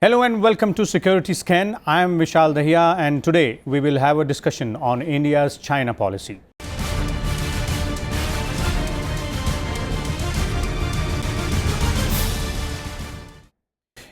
Hello and welcome to Security Scan. I am Vishal Dahiya and today we will have a discussion on India's China policy.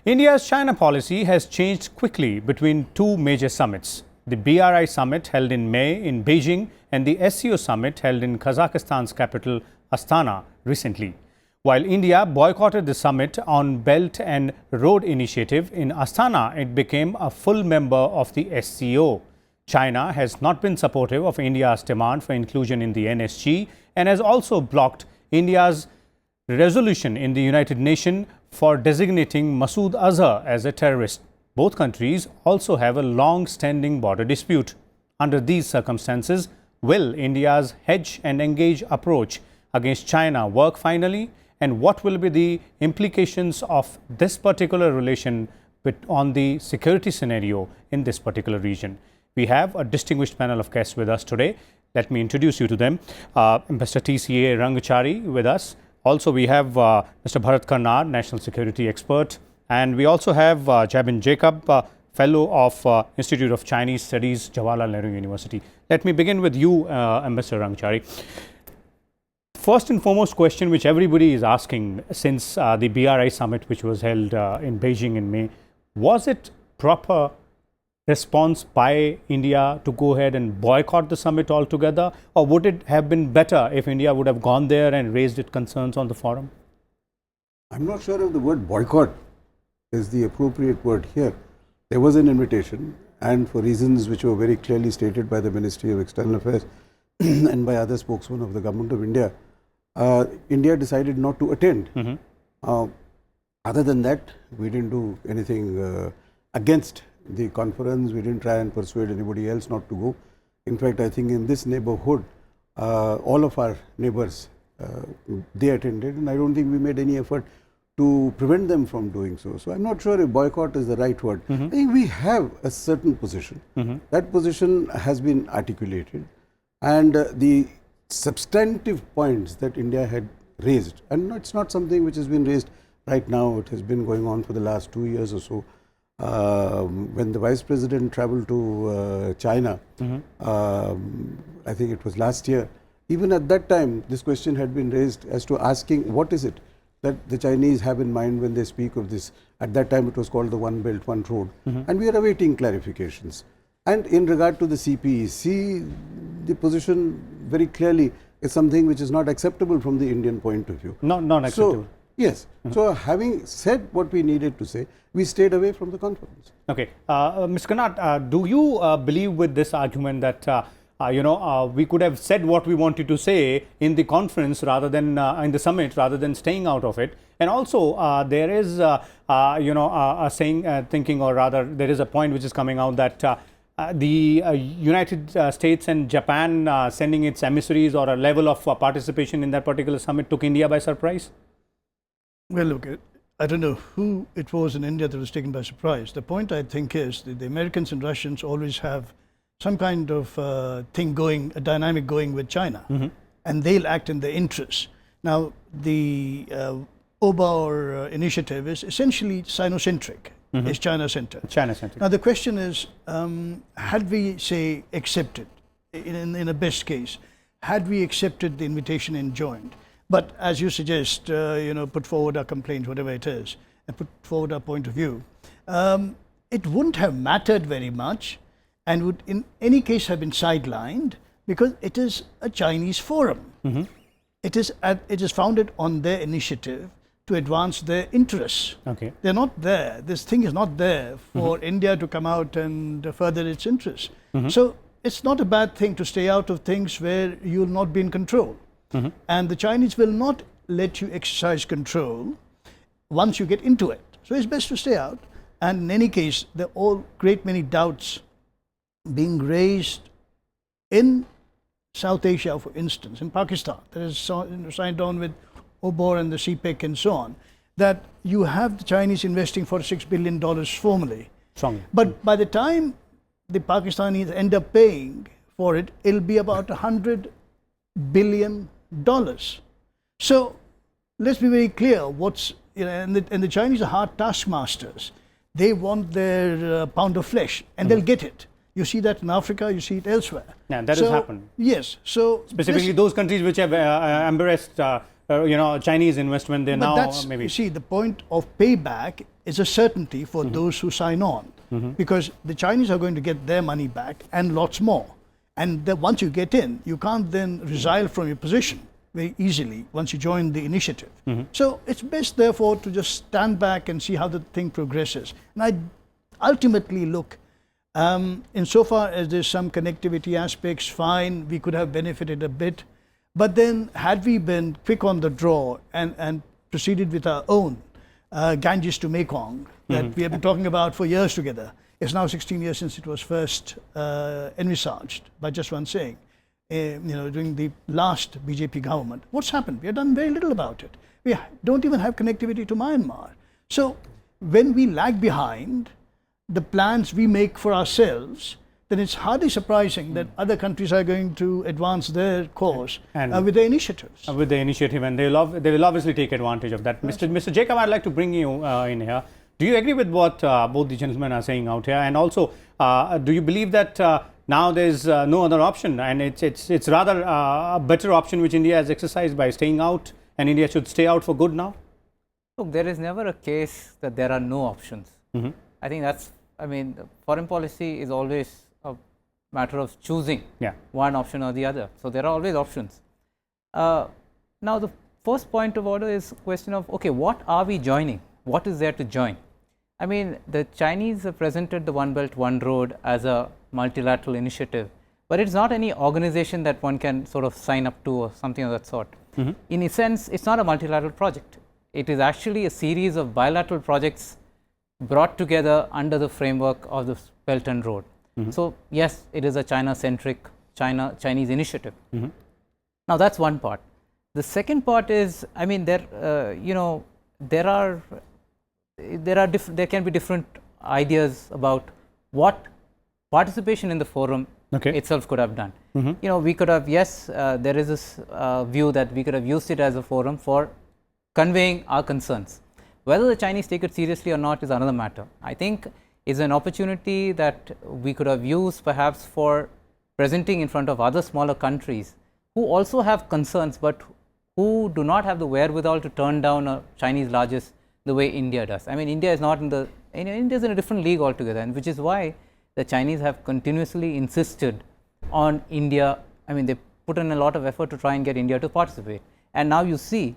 India's China policy has changed quickly between two major summits. The BRI summit held in May in Beijing and the SCO summit held in Kazakhstan's capital Astana recently. While India boycotted the summit on Belt and Road Initiative in Astana, it became a full member of the SCO. China has not been supportive of India's demand for inclusion in the NSG and has also blocked India's resolution in the United Nations for designating Masood Azhar as a terrorist. Both countries also have a long-standing border dispute. Under these circumstances, will India's hedge and engage approach against China work finally? And what will be the implications of this particular relation on the security scenario in this particular region? We have a distinguished panel of guests with us today. Let me introduce you to them. Mr. TCA Rangacheri with us. Also, we have Mr. Bharat Karnad, National Security Expert. And we also have Jabin Jacob, Fellow of Institute of Chinese Studies, Jawaharlal Nehru University. Let me begin with you, Mr. Rangacheri. First and foremost question which everybody is asking since the BRI summit which was held in Beijing in May, was it proper response by India to go ahead and boycott the summit altogether, or would it have been better if India would have gone there and raised its concerns on the forum? I'm not sure if the word boycott is the appropriate word here. There was an invitation, and for reasons which were very clearly stated by the Ministry of External Affairs and by other spokesmen of the Government of India, India decided not to attend. Other than that, we didn't do anything against the conference. We didn't try and persuade anybody else not to go. In fact, I think in this neighborhood, all of our neighbors, they attended, and I don't think we made any effort to prevent them from doing so. So I'm not sure if boycott is the right word. I think we have a certain position. That position has been articulated, and the substantive points that India had raised, and it's not something which has been raised right now, it has been going on for the last 2 years or so. When the Vice President traveled to China, I think it was last year, even at that time this question had been raised as to asking what is it that the Chinese have in mind when they speak of this. At that time it was called the One Belt, One Road, and we are awaiting clarifications. And in regard to the CPEC, the position very clearly is something which is not acceptable from the Indian point of view. Not acceptable. So, yes. So, having said what we needed to say, we stayed away from the conference. Okay. Ms. Karnad, do you believe with this argument that we could have said what we wanted to say in the conference rather than in the summit, rather than staying out of it? And also, there is, a saying, thinking, or rather, there is a point which is coming out that the United States and Japan sending its emissaries or a level of participation in that particular summit took India by surprise? Well, look, I don't know who it was in India that was taken by surprise. The point, I think, is that the Americans and Russians always have some kind of thing going, a dynamic going with China, and they'll act in their interests. Now, the OBOR initiative is essentially Sino-centric. It's China-centered. China-centric. Now, the question is, had we, say, accepted, in a best case, had we accepted the invitation and joined, but as you suggest, put forward our complaint, whatever it is, and put forward our point of view, it wouldn't have mattered very much and would in any case have been sidelined because it is a Chinese forum. It is founded on their initiative to advance their interests. Okay. They're not there. This thing is not there for India to come out and further its interests. So it's not a bad thing to stay out of things where you will not be in control. And the Chinese will not let you exercise control once you get into it. So it's best to stay out. And in any case, there are all great many doubts being raised in South Asia, for instance, in Pakistan, that is signed on with OBOR and the CPEC and so on, that you have the Chinese investing $46 billion formally. Strong. But by the time the Pakistanis end up paying for it, it'll be about $100 billion. So let's be very clear, and the Chinese are hard taskmasters. they want their pound of flesh, and they'll get it. You see that in Africa, you see it elsewhere. Yeah, that has happened. Yes. So specifically those countries which have embraced Chinese investment, they now maybe. You see, the point of payback is a certainty for those who sign on, because the Chinese are going to get their money back and lots more. And once you get in, you can't then resile from your position very easily once you join the initiative. So it's best, therefore, to just stand back and see how the thing progresses. And I ultimately look, insofar as there's some connectivity aspects, fine, we could have benefited a bit. But then, had we been quick on the draw and proceeded with our own Ganges to Mekong that we have been talking about for years together, it's now 16 years since it was first envisaged by just one saying, during the last BJP government. What's happened? We have done very little about it. We don't even have connectivity to Myanmar. So when we lag behind the plans we make for ourselves, then it's hardly surprising that other countries are going to advance their course with their initiatives. With the initiative, and they will obviously take advantage of that. Mr. Jacob, I'd like to bring you in here. Do you agree with what both the gentlemen are saying out here? And also, do you believe that now there's no other option, and it's rather a better option which India has exercised by staying out, and India should stay out for good now? Look, there is never a case that there are no options. I think foreign policy is always a matter of choosing one option or the other. So there are always options. Now the first point of order is question of, okay, what are we joining? What is there to join? I mean, the Chinese have presented the One Belt, One Road as a multilateral initiative, but it's not any organization that one can sort of sign up to or something of that sort. In a sense, it's not a multilateral project. It is actually a series of bilateral projects brought together under the framework of the Belt and Road. So yes, it is a China-centric, Chinese initiative. Now that's one part. The second part is, I mean, there can be different ideas about what participation in the forum itself could have done. We could have, there is this view that we could have used it as a forum for conveying our concerns. Whether the Chinese take it seriously or not is another matter. I think it's an opportunity that we could have used perhaps for presenting in front of other smaller countries who also have concerns, but who do not have the wherewithal to turn down a Chinese largest the way India does. I mean, India is not India is in a different league altogether, and which is why the Chinese have continuously insisted on India. I mean, they put in a lot of effort to try and get India to participate. And now you see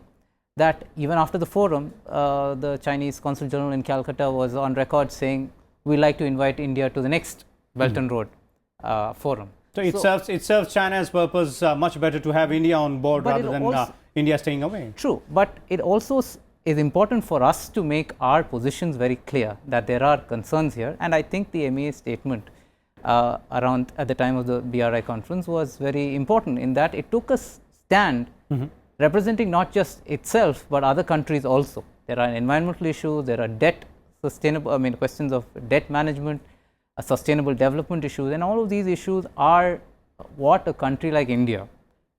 that even after the forum, the Chinese Consul General in Calcutta was on record saying, we like to invite India to the next Belt and Road forum. So it serves China's purpose much better to have India on board rather than India staying away. True, but it also is important for us to make our positions very clear that there are concerns here, and I think the MEA statement around at the time of the BRI conference was very important in that it took a stand representing not just itself but other countries also. There are environmental issues, there are questions of debt management, sustainable development issues, and all of these issues are what a country like India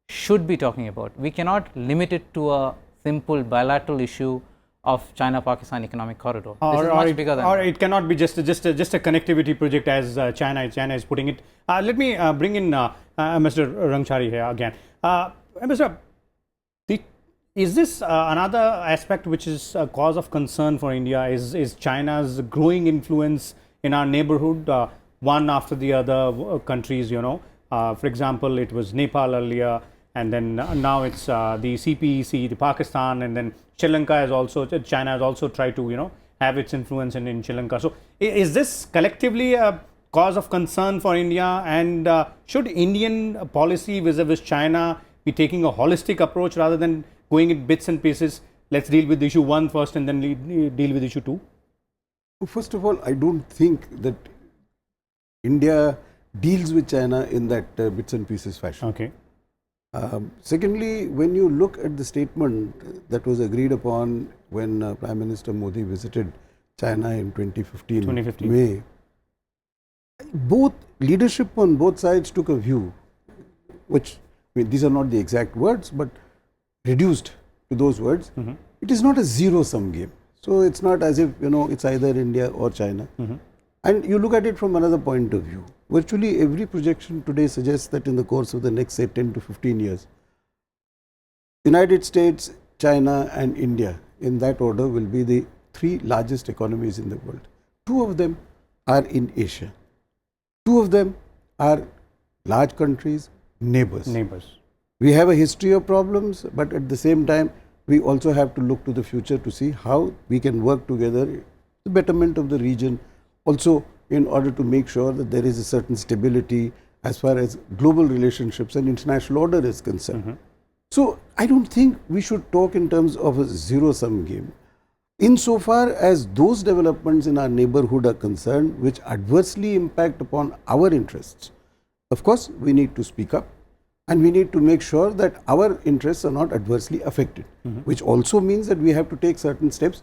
should be talking about. We cannot limit it to a simple bilateral issue of China-Pakistan economic corridor. This is much bigger than that. It cannot be just a connectivity project as China is putting it. Let me bring in Mr. Rangacheri here again. Mr. Is this another aspect which is a cause of concern for India? Is China's growing influence in our neighborhood, one after the other countries? For example, it was Nepal earlier, and then now it's the CPEC, the Pakistan, and then Sri Lanka has also, China has also tried to have its influence in Sri Lanka. So is this collectively a cause of concern for India, and should Indian policy vis-a-vis China be taking a holistic approach rather than going in bits and pieces? Let's deal with issue 1 first and then deal with issue 2. First of all, I don't think that India deals with China in that bits and pieces fashion. Okay. Secondly, when you look at the statement that was agreed upon when Prime Minister Modi visited China in 2015 May, both leadership on both sides took a view, which, these are not the exact words, but reduced to those words. It is not a zero-sum game. So it's not as if, it's either India or China. And you look at it from another point of view. Virtually every projection today suggests that in the course of the next, say, 10 to 15 years, United States, China and India, in that order, will be the three largest economies in the world. Two of them are in Asia. Two of them are large countries, neighbors. We have a history of problems, but at the same time, we also have to look to the future to see how we can work together, the betterment of the region, also in order to make sure that there is a certain stability as far as global relationships and international order is concerned. So I don't think we should talk in terms of a zero-sum game. Insofar as those developments in our neighborhood are concerned, which adversely impact upon our interests, of course, we need to speak up and we need to make sure that our interests are not adversely affected, which also means that we have to take certain steps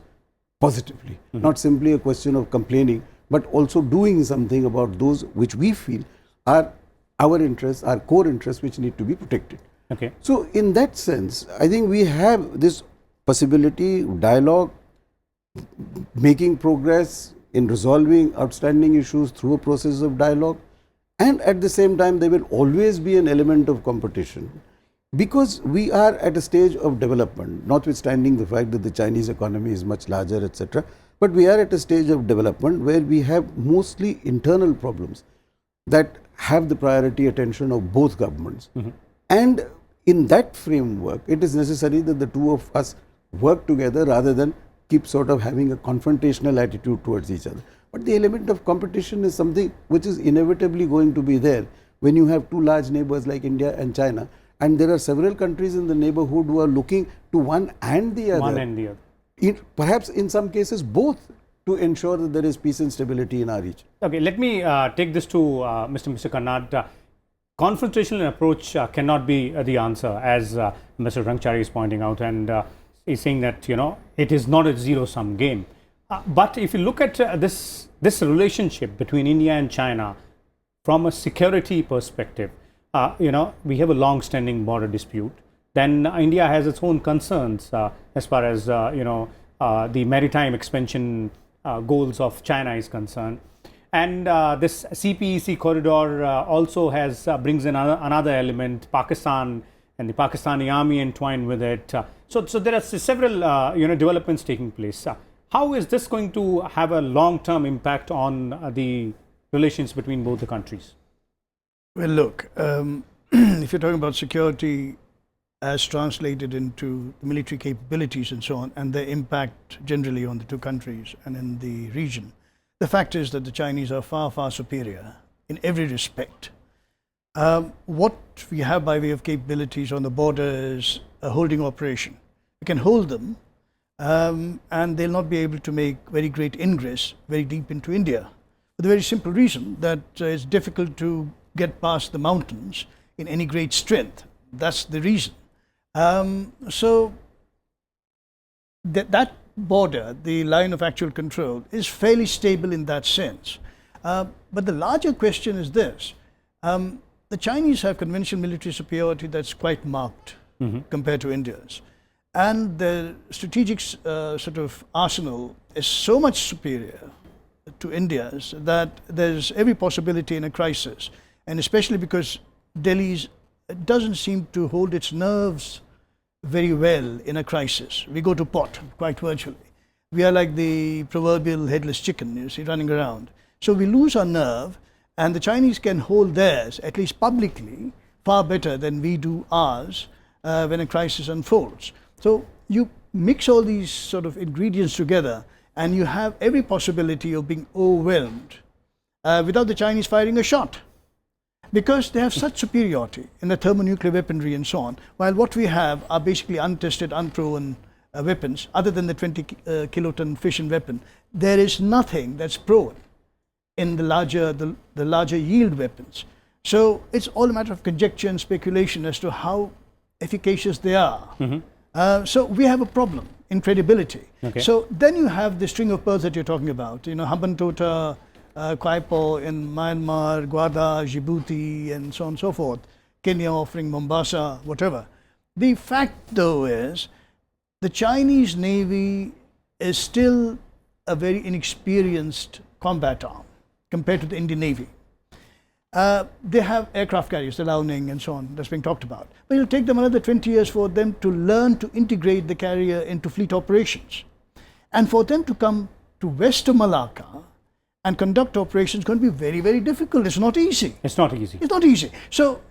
positively, not simply a question of complaining, but also doing something about those which we feel are our interests, our core interests, which need to be protected. Okay. So in that sense, I think we have this possibility, dialogue, making progress in resolving outstanding issues through a process of dialogue, and at the same time there will always be an element of competition, because we are at a stage of development, notwithstanding the fact that the Chinese economy is much larger, etc. But we are at a stage of development where we have mostly internal problems that have the priority attention of both governments. And in that framework, it is necessary that the two of us work together rather than keep sort of having a confrontational attitude towards each other. But the element of competition is something which is inevitably going to be there when you have two large neighbors like India and China, and there are several countries in the neighborhood who are looking to one and the other. Perhaps in some cases both, to ensure that there is peace and stability in our region. Okay, let me take this to Mr. Karnad. Confrontational approach cannot be the answer, as Mr. Rangacheri is pointing out, and is saying that it is not a zero-sum game. But if you look at this relationship between India and China from a security perspective, we have a long-standing border dispute. Then India has its own concerns as far as the maritime expansion goals of China is concerned. And this CPEC corridor also brings in another element, Pakistan and the Pakistani army entwined with it. So there are several developments taking place. How is this going to have a long-term impact on the relations between both the countries? Well, look, if you're talking about security as translated into military capabilities and so on, and their impact generally on the two countries and in the region, the fact is that the Chinese are far, far superior in every respect. What we have by way of capabilities on the border is a holding operation. We can hold them, and they'll not be able to make very great ingress very deep into India, for the very simple reason that it's difficult to get past the mountains in any great strength. That's the reason. So that border, the line of actual control, is fairly stable in that sense. But the larger question is this. The Chinese have conventional military superiority that's quite marked compared to India's. And the strategic sort of arsenal is so much superior to India's that there's every possibility in a crisis. And especially because Delhi doesn't seem to hold its nerves very well in a crisis. We go to pot quite virtually. We are like the proverbial headless chicken, you see, running around. So we lose our nerve, and the Chinese can hold theirs, at least publicly, far better than we do ours when a crisis unfolds. So you mix all these sort of ingredients together, and you have every possibility of being overwhelmed without the Chinese firing a shot, because they have such superiority in the thermonuclear weaponry and so on, while what we have are basically untested, unproven weapons. Other than the 20 kiloton fission weapon, there is nothing that's proven in the larger yield weapons. So it's all a matter of conjecture and speculation as to how efficacious they are. So we have a problem in credibility. Okay. So then you have the string of pearls that you're talking about, Hambantota, Kwaipo in Myanmar, Gwadar, Djibouti, and so on and so forth, Kenya offering Mombasa, whatever. The fact, though, is the Chinese Navy is still a very inexperienced combat arm compared to the Indian Navy. They have aircraft carriers, the Liaoning and so on, that's being talked about. But it'll take them another 20 years for them to learn to integrate the carrier into fleet operations. And for them to come to west of Malacca and conduct operations is going to be very, very difficult. It's not easy. It's not easy. It's not easy. So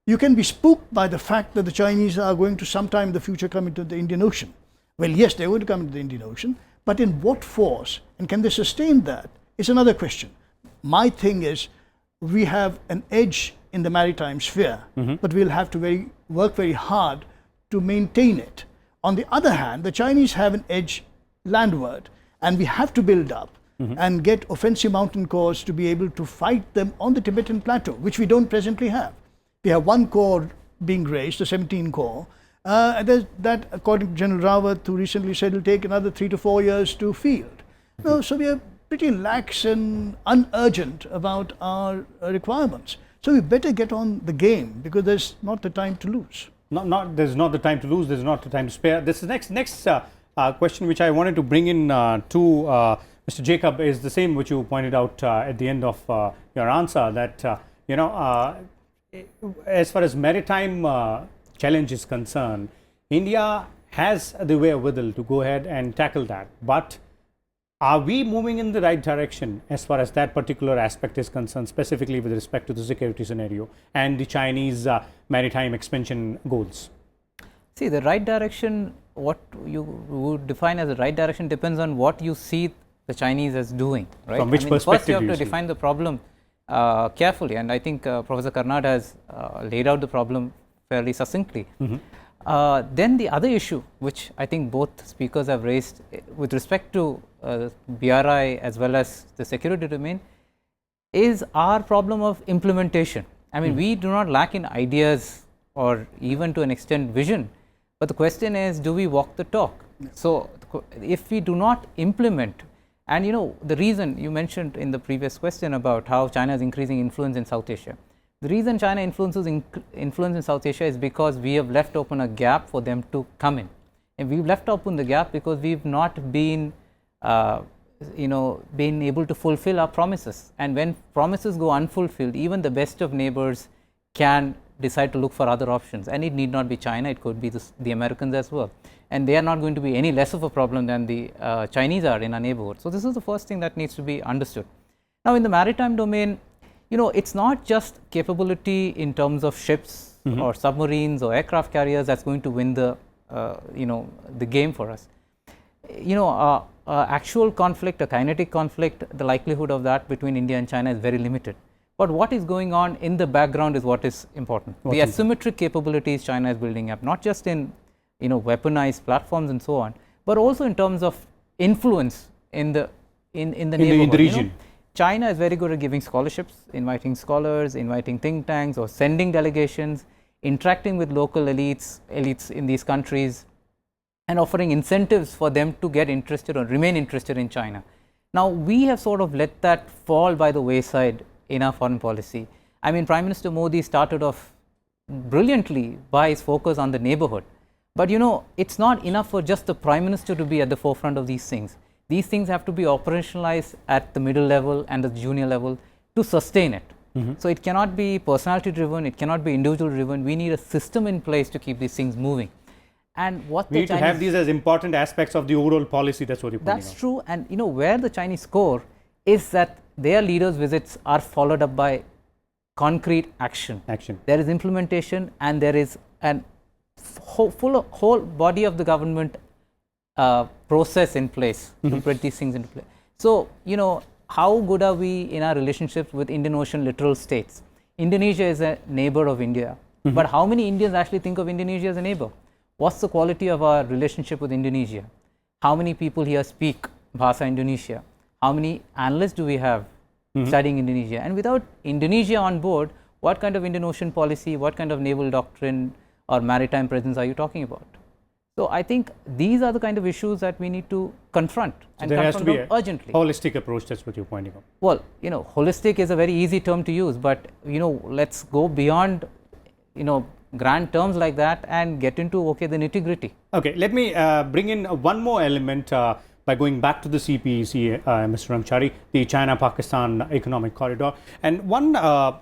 you can be spooked by the fact that the Chinese are going to sometime in the future come into the Indian Ocean. Well, yes, they're going to come into the Indian Ocean, but in what force, and can they sustain that, is another question. My thing is, we have an edge in the maritime sphere, but we'll have to work very hard to maintain it. On the other hand, the Chinese have an edge landward, and we have to build up and get offensive mountain corps to be able to fight them on the Tibetan plateau, which we don't presently have. We have one corps being raised, the 17 Corps. That, according to General Rawat, who recently said, will take another 3 to 4 years to field. No, so we are pretty lax and unurgent about our requirements. So we better get on the game, because there's not the time to lose. There's not the time to lose. There's not the time to spare. This next question, which I wanted to bring in to Mr. Jacob, is the same which you pointed out at the end of your answer. That as far as maritime challenge is concerned, India has the wherewithal to go ahead and tackle that. But are we moving in the right direction as far as that particular aspect is concerned, specifically with respect to the security scenario and the Chinese maritime expansion goals? See, the right direction, what you would define as the right direction depends on what you see the Chinese as doing, right? From which perspective first you have to define the problem carefully, and I think Professor Karnad has laid out the problem fairly succinctly. Then the other issue, which I think both speakers have raised with respect to BRI as well as the security domain, is our problem of implementation. I mean, we do not lack in ideas or even to an extent vision, but the question is, do we walk the talk? So if we do not implement, and the reason you mentioned in the previous question about how China is increasing influence in South Asia, the reason China influence in South Asia is because we have left open a gap for them to come in, and we've left open the gap because we've not been been able to fulfill our promises. And when promises go unfulfilled, even the best of neighbors can decide to look for other options, and it need not be China, it could be the Americans as well, and they are not going to be any less of a problem than the Chinese are in our neighborhood. So this is the first thing that needs to be understood. Now in the maritime domain, it's not just capability in terms of ships or submarines or aircraft carriers that's going to win the the game for us. Actual conflict, a kinetic conflict, the likelihood of that between India and China is very limited. But what is going on in the background is what is important. The asymmetric capabilities China is building up, not just in weaponized platforms and so on, but also in terms of influence in the neighborhood. In the region. China is very good at giving scholarships, inviting scholars, inviting think tanks, or sending delegations, interacting with local elites in these countries, and offering incentives for them to get interested or remain interested in China. Now we have sort of let that fall by the wayside in our foreign policy. I mean, Prime Minister Modi started off brilliantly by his focus on the neighborhood. But it's not enough for just the Prime Minister to be at the forefront of these things. These things have to be operationalized at the middle level and the junior level to sustain it. So it cannot be personality driven, it cannot be individual driven. We need a system in place to keep these things moving. And what we need to have these as important aspects of the overall policy. That's what you're pointing out. That's true. And where the Chinese score is that their leaders' visits are followed up by concrete action. There is implementation, and there is an whole body of the government process in place to put these things into play. So how good are we in our relationships with Indian Ocean littoral states? Indonesia is a neighbor of India, but how many Indians actually think of Indonesia as a neighbor? What's the quality of our relationship with Indonesia? How many people here speak Bahasa Indonesia? How many analysts do we have studying Indonesia? And without Indonesia on board, what kind of Indian Ocean policy, what kind of naval doctrine or maritime presence are you talking about? So I think these are the kind of issues that we need to confront, and there has to be urgently. Holistic approach. That's what you're pointing out. Well, holistic is a very easy term to use, but let's go beyond grand terms like that and get into the nitty-gritty. Okay, let me bring in one more element, by going back to the CPEC, Mr. Rangacheri, the China-Pakistan economic corridor. And one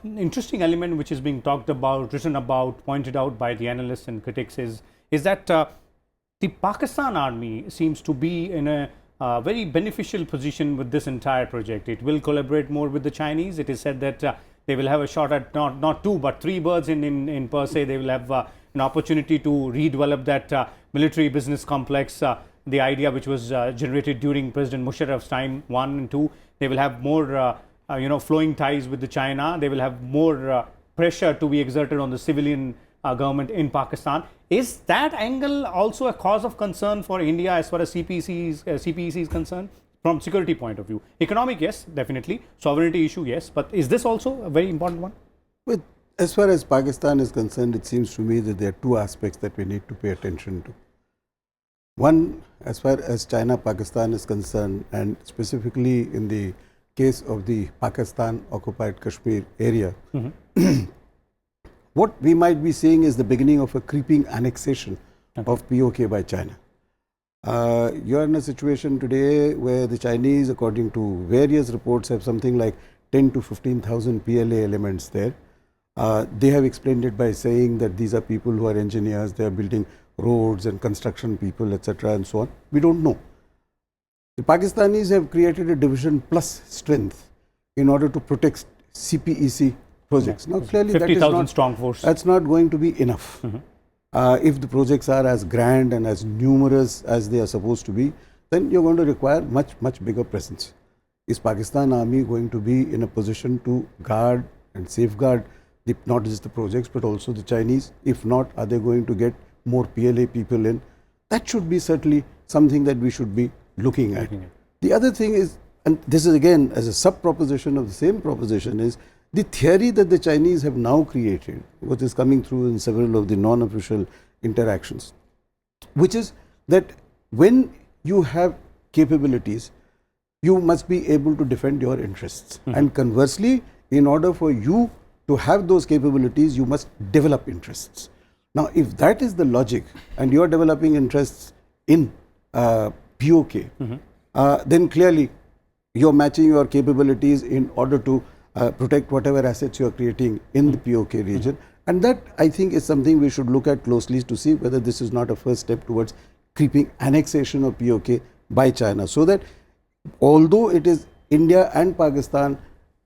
interesting element which is being talked about, written about, pointed out by the analysts and critics is that the Pakistan army seems to be in a very beneficial position with this entire project. It will collaborate more with the Chinese. It is said that they will have a shot at not two but three birds in per se. They will have an opportunity to redevelop that military business complex, the idea which was generated during President Musharraf's time, 1 and 2. They will have more flowing ties with the China. They will have more pressure to be exerted on the civilian government in Pakistan. Is that angle also a cause of concern for India as far as CPEC is concerned? From security point of view, economic, yes, definitely. Sovereignty issue, yes. But is this also a very important one? Well, as far as Pakistan is concerned, it seems to me that there are two aspects that we need to pay attention to. One, as far as China-Pakistan is concerned, and specifically in the case of the Pakistan-occupied Kashmir area, what we might be seeing is the beginning of a creeping annexation of POK by China. You are in a situation today where the Chinese, according to various reports, have something like 10 to 15,000 PLA elements there. They have explained it by saying that these are people who are engineers, they are building roads and construction people, etc. and so on. We don't know. The Pakistanis have created a division plus strength in order to protect CPEC projects. Now, clearly, 50,000 strong force. That's not going to be enough. If the projects are as grand and as numerous as they are supposed to be, then you're going to require much bigger presence. Is Pakistan Army going to be in a position to guard and safeguard not just the projects but also the Chinese? If not, are they going to get more PLA people in? That should be certainly something that we should be looking at. The other thing is, and this is again as a sub-proposition of the same proposition, is the theory that the Chinese have now created, what is coming through in several of the non-official interactions, which is that when you have capabilities, you must be able to defend your interests. And conversely, in order for you to have those capabilities, you must develop interests. Now, if that is the logic, and you are developing interests in POK, then clearly you are matching your capabilities in order to protect whatever assets you are creating in the POK region. And that, I think, is something we should look at closely to see whether this is not a first step towards creeping annexation of POK by China. So that although it is India and Pakistan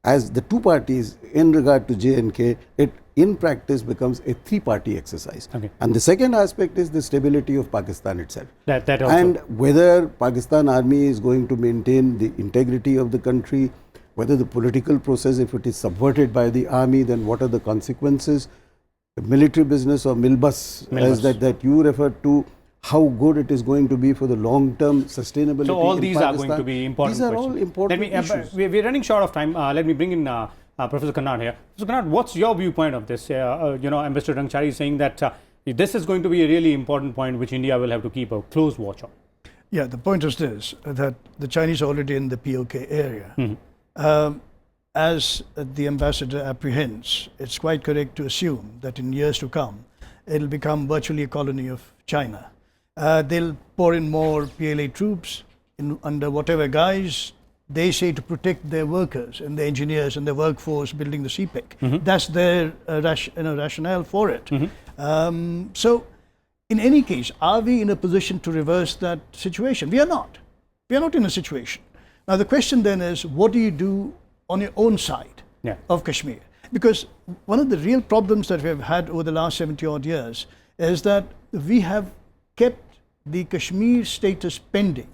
as the two parties in regard to J&K, it in practice becomes a three-party exercise. And the second aspect is the stability of Pakistan itself. That also. And whether Pakistan Army is going to maintain the integrity of the country, whether the political process, if it is subverted by the army, then what are the consequences? The military business or milbus, as that you referred to, how good it is going to be for the long-term sustainability. So all these Pakistan. Are going to be important. These are all important issues. We're running short of time. Let me bring in Professor Karnad here. Professor Karnad, what's your viewpoint of this? Ambassador Rangacheri is saying that this is going to be a really important point which India will have to keep a close watch on. Yeah, the point is this, that the Chinese are already in the POK area. As the ambassador apprehends, it's quite correct to assume that in years to come, it'll become virtually a colony of China. They'll pour in more PLA troops under whatever guise they say to protect their workers and the engineers and the workforce building the CPEC. That's their rationale for it. So, in any case, are we in a position to reverse that situation? We are not. We are not in a situation. Now, the question then is, what do you do on your own side of Kashmir? Because one of the real problems that we have had over the last 70 odd years is that we have kept the Kashmir status pending,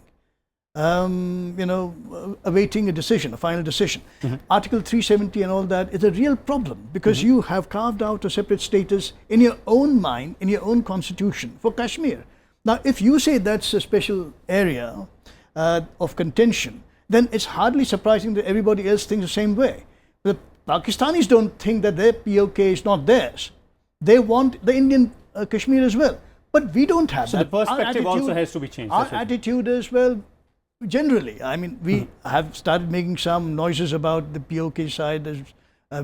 awaiting a decision, a final decision. Article 370 and all that is a real problem because you have carved out a separate status in your own mind, in your own constitution for Kashmir. Now, if you say that's a special area of contention, then it's hardly surprising that everybody else thinks the same way. The Pakistanis don't think that their POK is not theirs. They want the Indian Kashmir as well. But we don't have that. So the perspective also has to be changed. Our attitude is, well, generally, I mean, we have started making some noises about the POK side,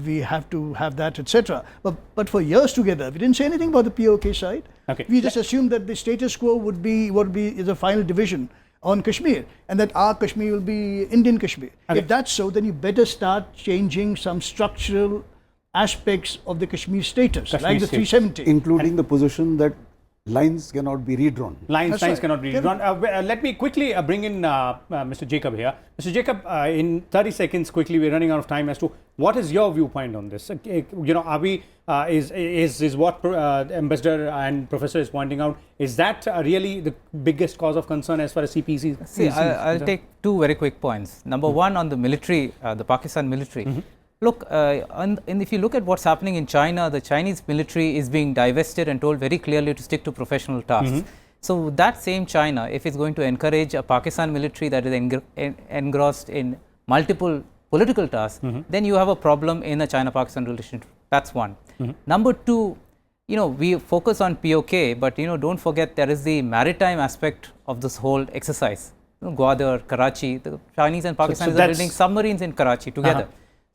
we have to have that, etc. But for years together, we didn't say anything about the POK side. We just assumed that the status quo would be the final division on Kashmir, and that our Kashmir will be Indian Kashmir. Okay. If that's so, then you better start changing some structural aspects of the Kashmir status, Kashmir like the status. 370. Including the position that lines cannot be redrawn. Lines That's right. cannot be drawn. Let me quickly bring in Mr. Jacob here. Mr. Jacob, in 30 seconds, quickly, we're running out of time as to what is your viewpoint on this? You know, are we, is what Ambassador and Professor is pointing out, is that really the biggest cause of concern as far as CPEC? See, I'll take two very quick points. Number one, on the military, the Pakistan military. Look, and if you look at what's happening in China, the Chinese military is being divested and told very clearly to stick to professional tasks. So that same China, if it's going to encourage a Pakistan military that is engrossed in multiple political tasks, then you have a problem in the China-Pakistan relationship. That's one. Number two, you know, we focus on POK, but you know, don't forget there is the maritime aspect of this whole exercise. You know, Gwadar, Karachi, the Chinese and Pakistanis are building submarines in Karachi together.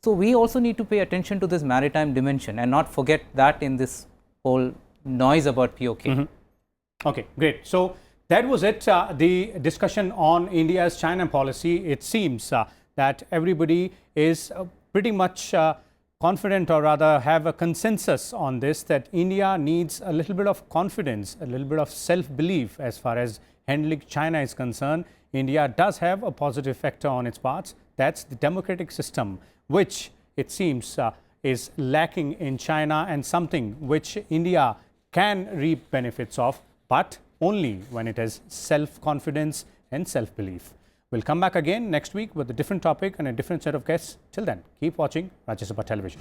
So we also need to pay attention to this maritime dimension and not forget that in this whole noise about POK. Okay, great. So that was it, the discussion on India's China policy. It seems that everybody is pretty much confident, or rather have a consensus on this, that India needs a little bit of confidence, a little bit of self-belief as far as handling China is concerned. India does have a positive factor on its parts. That's the democratic system, which it seems is lacking in China, and something which India can reap benefits of, but only when it has self-confidence and self-belief. We'll come back again next week with a different topic and a different set of guests. Till then, keep watching Rajya Sabha Television.